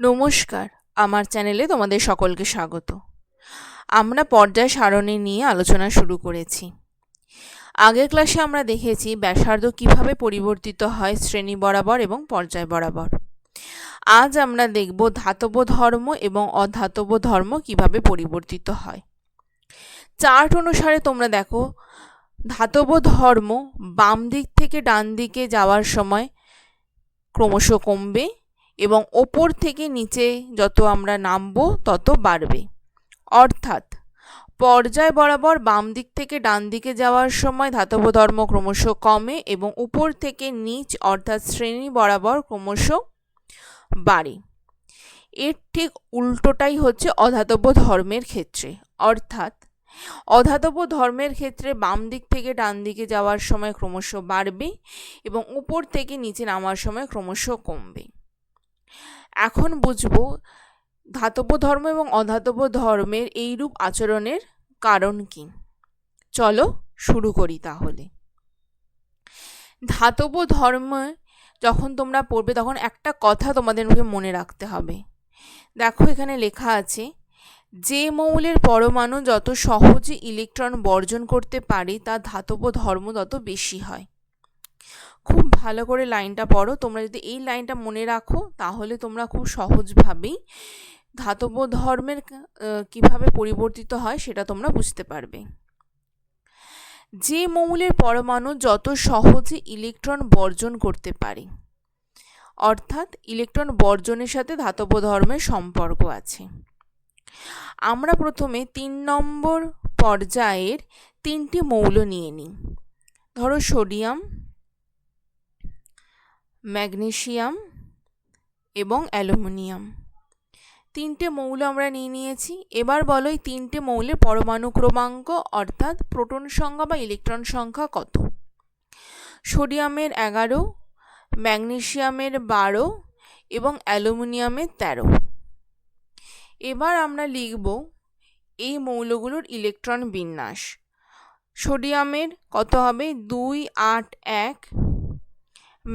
নমস্কার, আমার চ্যানেলে তোমাদের সকলকে স্বাগত। আমরা পর্যায় সারণী নিয়ে আলোচনা শুরু করেছি। আগের ক্লাসে আমরা দেখেছি ব্যাসার্ধ কিভাবে পরিবর্তিত হয় শ্রেণী বরাবর এবং পর্যায় বরাবর। আজ আমরা দেখব ধাতব ধর্ম এবং অধাতব ধর্ম কিভাবে পরিবর্তিত হয়। চার্ট অনুসারে তোমরা দেখো, ধাতব ধর্ম বাম দিক থেকে ডান দিকে যাওয়ার সময় ক্রমশ কমবে এবং ওপর থেকে নিচে যত আমরা নামবো তত বাড়বে। অর্থাৎ পর্যায় বরাবর বাম দিক থেকে ডান দিকে যাওয়ার সময় ধাতব ধর্ম ক্রমশ কমে এবং উপর থেকে নিচ অর্থাৎ শ্রেণী বরাবর ক্রমশ বাড়ে। এর ঠিক উল্টোটাই হচ্ছে অধাতব ধর্মের ক্ষেত্রে। অর্থাৎ অধাতব ধর্মের ক্ষেত্রে বাম দিক থেকে ডান দিকে যাওয়ার সময় ক্রমশ বাড়বে এবং উপর থেকে নিচে নামার সময় ক্রমশ কমবে। এখন বুঝব ধাতব ধর্ম এবং অধাতব ধর্মের এইরূপ আচরণের কারণ কি। চলো শুরু করি তাহলে। ধাতব ধর্ম যখন তোমরা পড়বে তখন একটা কথা তোমাদেরকে মনে রাখতে হবে। দেখো এখানে লেখা আছে, যে মৌলের পরমাণু যত সহজে ইলেকট্রন বর্জন করতে পারে তা ধাতব ধর্ম তত বেশি হয়। খুব ভালো করে লাইনটা পড়ো। তোমরা যদি এই লাইনটা মনে রাখো তাহলে তোমরা খুব সহজভাবেই ধাতব ধর্মের কিভাবে পরিবর্তিত হয় সেটা তোমরা বুঝতে পারবে। যে মৌলের পরমাণু যত সহজে ইলেকট্রন বর্জন করতে পারে, অর্থাৎ ইলেকট্রন বর্জনের সাথে ধাতব ধর্মের সম্পর্ক আছে। আমরা প্রথমে 3 নম্বর পর্যায়ের 3টি মৌল নিয়ে নিই। ধরো সোডিয়াম, ম্যাগনেসিয়াম এবং অ্যালুমিনিয়াম। 3টে মৌল আমরা নিয়েছি। এবার বলো এই 3টে মৌলের পরমাণু ক্রমাঙ্ক অর্থাৎ প্রোটন সংখ্যা বা ইলেকট্রন সংখ্যা কত। সোডিয়ামের 11, ম্যাগনেসিয়ামের 12 এবং অ্যালুমিনিয়ামের 13। এবার আমরা লিখব এই মৌলগুলোর ইলেকট্রন বিন্যাস। সোডিয়ামের কত হবে 2, 8, 1,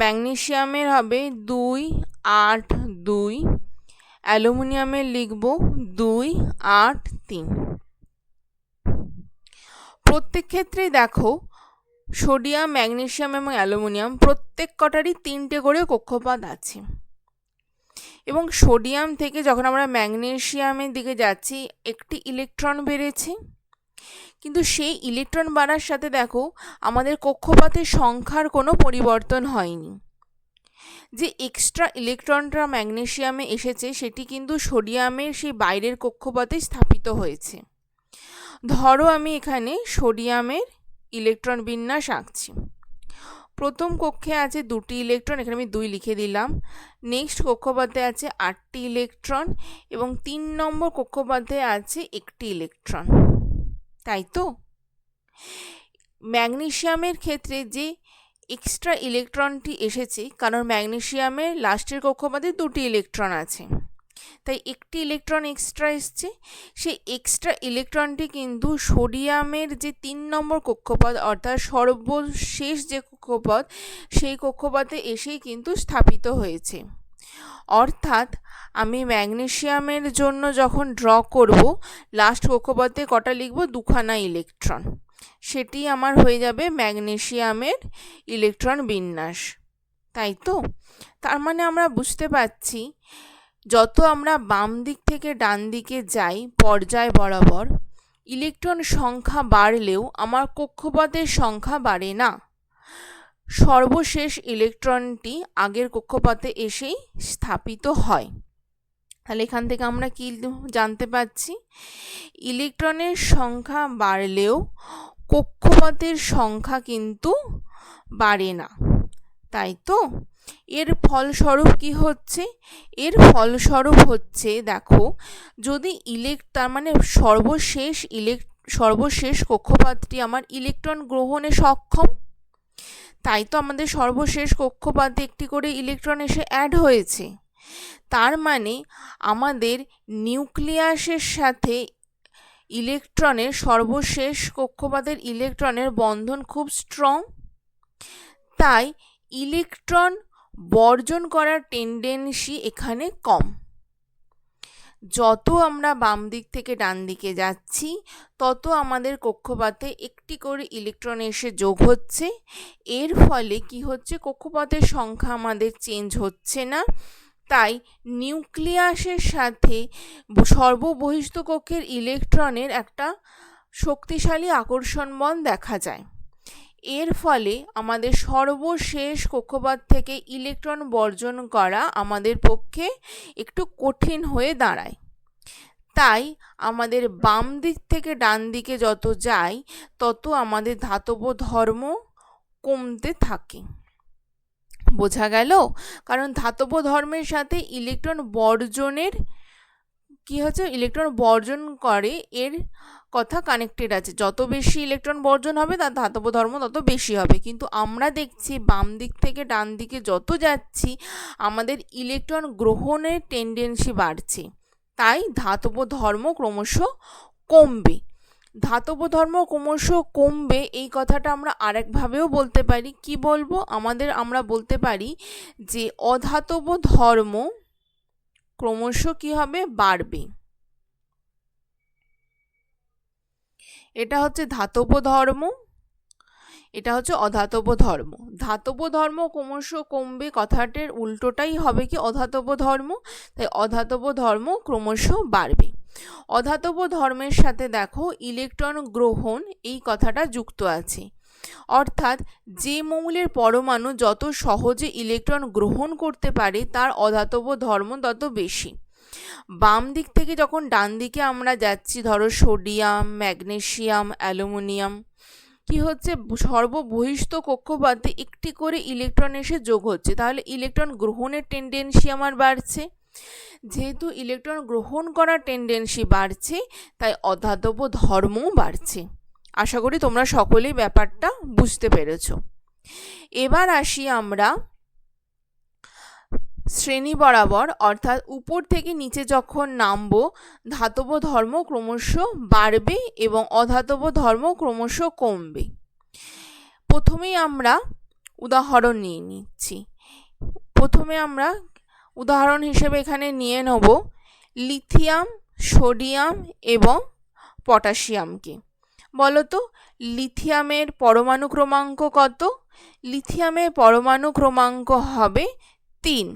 ম্যাগনেসিয়ামের হবে 2, 8, 2, অ্যালুমিনিয়ামের লিখব 2, 8, 3। প্রত্যেক ক্ষেত্রেই দেখো সোডিয়াম, ম্যাগনেসিয়াম এবং অ্যালুমিনিয়াম প্রত্যেক কটারই 3টে করে কক্ষপথ আছে এবং সোডিয়াম থেকে যখন আমরা ম্যাগনেসিয়ামের দিকে যাচ্ছি একটি ইলেকট্রন বেড়েছে, কিন্তু সেই ইলেকট্রন বাড়ার সাথে দেখো আমাদের কক্ষপথের সংখ্যার কোনো পরিবর্তন হয়নি। যে এক্সট্রা ইলেকট্রনটা ম্যাগনেসিয়ামে এসেছে সেটি কিন্তু সোডিয়ামের সেই বাইরের কক্ষপথে স্থাপিত হয়েছে। ধরো আমি এখানে সোডিয়ামের ইলেকট্রন বিন্যাস আঁকছি। প্রথম কক্ষে আছে 2টি ইলেকট্রন, এখানে আমি 2 লিখে দিলাম। নেক্সট কক্ষপথে আছে 8টি ইলেকট্রন এবং 3 নম্বর কক্ষপথে আছে 1টি ইলেকট্রন, তাই তো? ম্যাগনেসিয়ামের ক্ষেত্রে যে এক্সট্রা ইলেকট্রনটি এসেছে, কারণ ম্যাগনেসিয়ামের লাস্টের কক্ষপথে 2টি ইলেকট্রন আছে, তাই 1টি ইলেকট্রন এক্সট্রা এসছে। সেই এক্সট্রা ইলেকট্রনটি কিন্তু সোডিয়ামের যে 3 নম্বর কক্ষপথ অর্থাৎ সর্বশেষ যে কক্ষপথ সেই কক্ষপথে এসেই কিন্তু স্থাপিত হয়েছে। অর্থাৎ আমি ম্যাগনেসিয়ামের জন্য যখন ড্র করব লাস্ট কক্ষপথে কটা লিখব 2খানা ইলেকট্রন, সেটি আমার হয়ে যাবে ম্যাগনেসিয়ামের ইলেকট্রন বিন্যাস, তাই তো? তার মানে আমরা বুঝতে পারছি যত আমরা বাম দিক থেকে ডান দিকে যাই পর্যায় বরাবর ইলেকট্রন সংখ্যা বাড়লেও আমার কক্ষপথের সংখ্যা বাড়ে না। সর্বশেষ ইলেকট্রনটি আগের কক্ষপথে এসেই স্থাপিত হয়। তাহলে এখান থেকে আমরা কি জানতে পারছি? ইলেকট্রনের সংখ্যা বাড়লেও কক্ষপথের সংখ্যা কিন্তু বাড়ে না, তাই তো? এর ফলস্বরূপ কি হচ্ছে? এর ফলস্বরূপ হচ্ছে দেখো, যদি তার মানে সর্বশেষ কক্ষপথটি আমার ইলেকট্রন গ্রহণে সক্ষম, তাই তো আমাদের সর্বশেষ কক্ষপথে একটি করে ইলেকট্রন এসে অ্যাড হয়েছে। তার মানে আমাদের নিউক্লিয়াসের সাথে ইলেকট্রনের সর্বশেষ কক্ষপথের ইলেকট্রনের বন্ধন খুব স্ট্রং, তাই ইলেকট্রন বর্জন করার টেন্ডেন্সি এখানে কম। যত আমরা বাম দিক থেকে ডান দিকে যাচ্ছি তত আমাদের কক্ষপথে একটি করে ইলেকট্রন এসে যোগ হচ্ছে। এর ফলে কি হচ্ছে, কক্ষপথের সংখ্যা আমাদের চেঞ্জ হচ্ছে না। তাই নিউক্লিয়াসের সাথে সর্ববহিস্থ কক্ষের ইলেকট্রনের একটা শক্তিশালী আকর্ষণ বল দেখা যায়। এর ফলে আমাদের সর্বশেষ কক্ষপথ থেকে ইলেকট্রন বর্জন করা আমাদের পক্ষে একটু কঠিন হয়ে দাঁড়ায়। তাই আমাদের বাম দিক থেকে ডান দিকে যত যাই তত আমাদের ধাতব ধর্ম কমতে থাকে। বোঝা গেল? কারণ ধাতব ধর্মের সাথে ইলেকট্রন বর্জনের কি হচ্ছে, ইলেকট্রন বর্জন করে এর কথা কানেক্টেড আছে। যত বেশি ইলেকট্রন বর্জন হবে তার ধাতব ধর্ম তত বেশি হবে। কিন্তু আমরা দেখছি বাম দিক থেকে ডান দিকে যত যাচ্ছি আমাদের ইলেকট্রন গ্রহণের টেন্ডেন্সি বাড়ছে, তাই ধাতব ধর্ম ক্রমশ কমবে। ধাতব ধর্ম ক্রমশ কমবে এই কথাটা আমরা আরেকভাবেও বলতে পারি। কি বলবো? আমরা বলতে পারি যে অধাতব ধর্ম ক্রমশ কি হবে, বাড়বে। এটা হচ্ছে ধাতব ধর্ম, এটা হচ্ছে অধাতব ধর্ম। ধাতব ধর্ম ক্রমশ কমবে কথাটার উল্টোটাই হবে কি অধাতব ধর্ম, তাই অধাতব ধর্ম ক্রমশ বাড়বে। অধাতব ধর্মের সাথে দেখো ইলেকট্রন গ্রহণ এই কথাটা যুক্ত আছে, অর্থাৎ যে মৌলের পরমাণু যত সহজে ইলেকট্রন গ্রহণ করতে পারে তার অধাতব ধর্ম তত বেশি। বাম দিক থেকে যখন ডান দিকে আমরা যাচ্ছি, ধরো সোডিয়াম, ম্যাগনেসিয়াম, অ্যালুমিনিয়াম, কি হচ্ছে, সর্ববহিস্থ কক্ষপথে একটি করে ইলেকট্রন এসে যোগ হচ্ছে, তাহলে ইলেকট্রন গ্রহণের টেন্ডেন্সি আমার বাড়ছে। যেহেতু ইলেকট্রন গ্রহণ করার টেন্ডেন্সি বাড়ছে তাই অধাতব ধর্মও বাড়ছে। আশা করি তোমরা সকলেই ব্যাপারটা বুঝতে পেরেছ। এবার আসি আমরা শ্রেণী বরাবর, অর্থাৎ উপর থেকে নিচে যখন নামবো ধাতব ধর্ম ক্রমশ বাড়বে এবং অধাতব ধর্ম ক্রমশ কমবে। প্রথমেই আমরা উদাহরণ নিয়ে নিচ্ছি। প্রথমে আমরা উদাহরণ হিসেবে এখানে নিয়ে নেব লিথিয়াম, সোডিয়াম এবং পটাশিয়ামকে। বলো তো লিথিয়ামের পরমাণু ক্রমাঙ্ক কত? লিথিয়ামের পরমাণু ক্রমাঙ্ক হবে 3।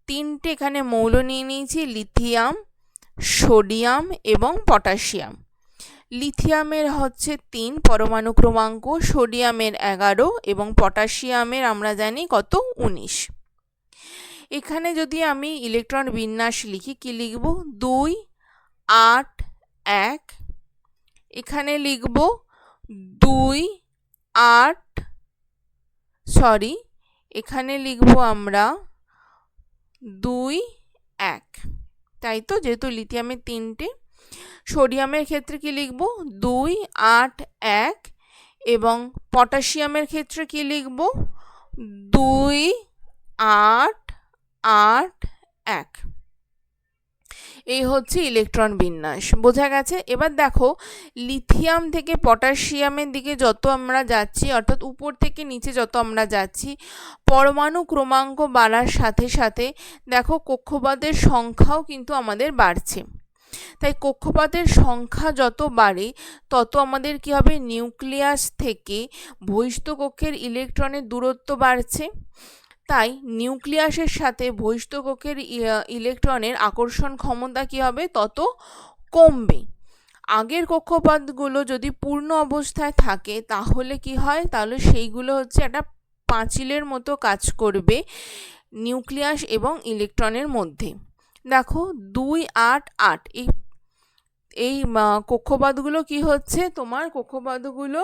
3টে এখানে মৌল নিয়ে নিয়েছি, লিথিয়াম, সোডিয়াম এবং পটাশিয়াম। লিথিয়ামের হচ্ছে 3 পরমাণু ক্রমাঙ্ক, সোডিয়ামের 11 এবং পটাশিয়ামের আমরা জানি কত, 19। এখানে যদি আমি ইলেকট্রন বিন্যাস লিখি, কি লিখব? 2 8 1। এখানে লিখব 2 8 এখানে লিখব আমরা 2 1, তাই তো? যেহেতু লিথিয়ামের 3টে। সোডিয়ামের ক্ষেত্রে কি লিখব? 2 8 1 এবং পটাশিয়ামের ক্ষেত্রে কি লিখব? 2 8 8 1। এই হচ্ছে ইলেকট্রন বিন্যাস। বোঝা গেছে? এবার দেখো লিথিয়াম থেকে পটাশিয়ামের দিকে যত আমরা যাচ্ছি, অর্থাৎ উপর থেকে নিচে যত আমরা যাচ্ছি, পরমাণু ক্রমাঙ্ক বাড়ার সাথে সাথে দেখো কক্ষপথের সংখ্যাও কিন্তু আমাদের বাড়ছে। তাই কক্ষপথের সংখ্যা যত বাড়ে তত আমাদের কি হবে, নিউক্লিয়াস থেকে বহিস্থ কক্ষের ইলেকট্রনের দূরত্ব বাড়ছে। তাই নিউক্লিয়াসের সাথে বহিস্থ কক্ষের ইলেকট্রনের আকর্ষণ ক্ষমতা কি হবে, তত কমবে। আগের কক্ষপথগুলো যদি পূর্ণ অবস্থায় থাকে তাহলে কি হয়, তাহলে সেইগুলো হচ্ছে একটা পাঁচিলের মতো কাজ করবে নিউক্লিয়াস এবং ইলেকট্রনের মধ্যে। দেখো 2 8 8 এই কক্ষপথগুলো কি হচ্ছে, তোমার কক্ষপথগুলো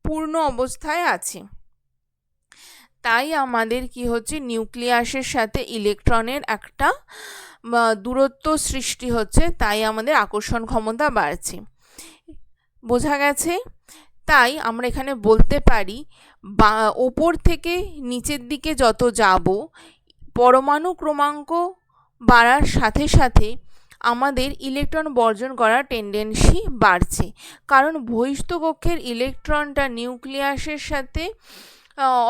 পূর্ণ অবস্থায় আছে। তাই আমাদের কি হচ্ছে, নিউক্লিয়াসের সাথে ইলেকট্রনের একটা দূরত্ব সৃষ্টি হচ্ছে, তাই আমাদের আকর্ষণ ক্ষমতা বাড়ছে। বোঝা গেছে? তাই আমরা এখানে বলতে পারি ওপর থেকে নিচের দিকে যত যাব পরমাণু ক্রমাঙ্ক বাড়ার সাথে সাথে আমাদের ইলেকট্রন বর্জন করার টেন্ডেন্সি বাড়ছে, কারণ বহিস্থ কক্ষের ইলেকট্রনটা নিউক্লিয়াসের সাথে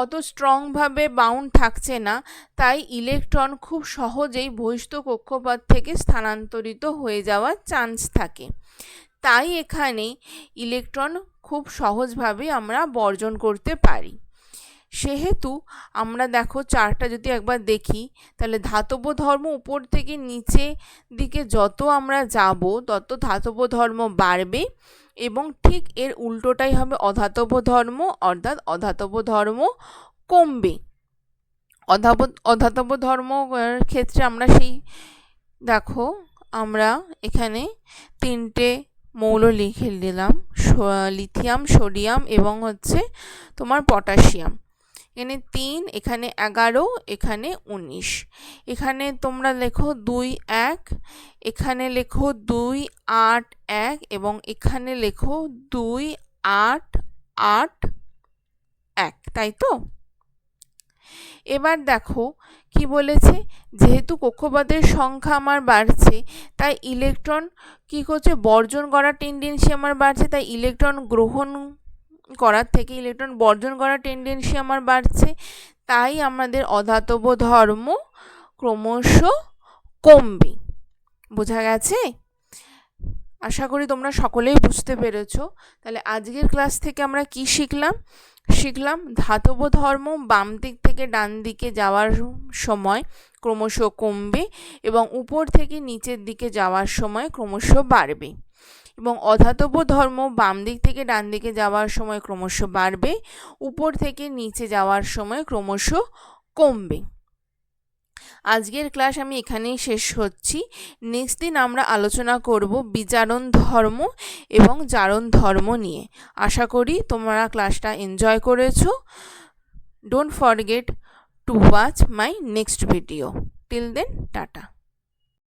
অত স্ট্রংভাবে বাউন্ড থাকছে না, তাই ইলেকট্রন খুব সহজেই বহিস্থ কক্ষপথ থেকে স্থানান্তরিত হয়ে যাওয়ার চান্স থাকে। তাই এখানে ইলেকট্রন খুব সহজভাবে আমরা বর্জন করতে পারি। সেহেতু আমরা দেখো চারটা যদি একবার দেখি, তাহলে ধাতব ধর্ম উপর থেকে নিচে দিকে যত আমরা যাব তত ধাতব ধর্ম বাড়বে, এবং ঠিক এর উল্টোটাই হবে অধাতব ধর্ম, অর্থাৎ অধাতব ধর্ম কমবে। অধাতব ধর্ম ক্ষেত্রে আমরা সেই দেখো আমরা এখানে তিনটে মৌল লিখে দিলাম, লিথিয়াম, সোডিয়াম এবং হচ্ছে তোমার পটাশিয়াম। এখানে 3, এখানে 11, এখানে 19। এখানে তোমরা লেখো 2, 1, এখানে লেখো 2, 8, 1 এবং এখানে লেখো 2, 8, 8, 1, তাই তো? এবার দেখো কি বলেছে, যেহেতু কক্ষপথের সংখ্যা আমার বাড়ছে, তাই ইলেকট্রন কি করছে, বর্জন করার টেন্ডেন্সি আমার বাড়ছে, তাই ইলেকট্রন গ্রহণ করার থেকে ইলেকট্রন বর্জন করার টেন্ডেন্সি আমার বাড়ছে, তাই আমাদের অধাতব ধর্ম ক্রমশ কমবে। বোঝা গেছে? আশা করি তোমরা সকলেই বুঝতে পেরেছো। তাহলে আজকের ক্লাস থেকে আমরা কি শিখলাম ধাতব ধর্ম বাম দিক থেকে ডান দিকে যাওয়ার সময় ক্রমশ কমবে এবং উপর থেকে নিচের দিকে যাওয়ার সময় ক্রমশ বাড়বে, এবং অধাতব ধর্ম বাম দিক থেকে ডান দিকে যাওয়ার সময় ক্রমশ বাড়বে, উপর থেকে নিচে যাওয়ার সময় ক্রমশ কমবে। আজকের ক্লাস আমি এখানেই শেষ করছি। নেক্সট দিন আমরা আলোচনা করব বিজারণ ধর্ম এবং জারণ ধর্ম নিয়ে। আশা করি তোমরা ক্লাসটা এনজয় করেছো। Don't forget to watch my next video. Till then, tata.